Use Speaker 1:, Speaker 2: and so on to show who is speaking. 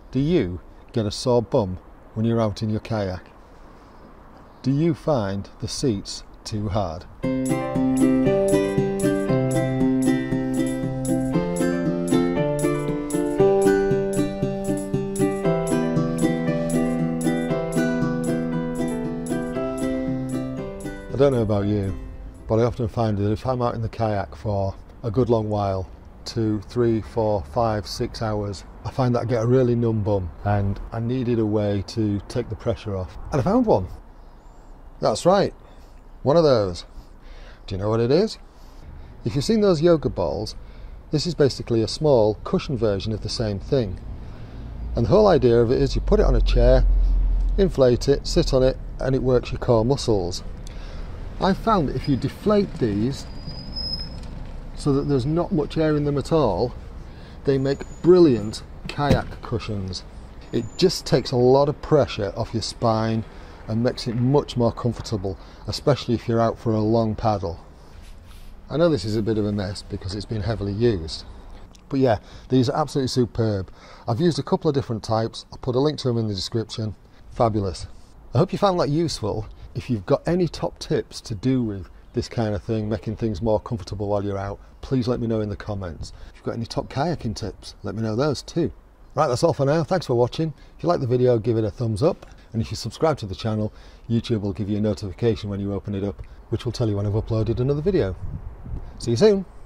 Speaker 1: Do you get a sore bum when you're out in your kayak? Do you find the seats too hard? I don't know about you, but I often find that if I'm out in the kayak for a good long while, 2, 3, 4, 5, 6 hours, I find that I get a really numb bum and I needed a way to take the pressure off. And I found one. That's right, one of those. Do you know what it is? If you've seen those yoga balls, this is basically a small cushion version of the same thing. And the whole idea of it is you put it on a chair, inflate it, sit on it, and it works your core muscles. I've found that if you deflate these so that there's not much air in them at all, they make brilliant kayak cushions. It just takes a lot of pressure off your spine and makes it much more comfortable, especially if you're out for a long paddle. I know this is a bit of a mess because it's been heavily used, but yeah, these are absolutely superb. I've used a couple of different types. I'll put a link to them in the description. Fabulous. I hope you found that useful. If you've got any top tips to do with this kind of thing, making things more comfortable while you're out, please let me know in the comments. If you've got any top kayaking tips, let me know those too. Right, that's all for now. Thanks for watching. If you like the video, give it a thumbs up. And if you subscribe to the channel, YouTube will give you a notification when you open it up, which will tell you when I've uploaded another video. See you soon.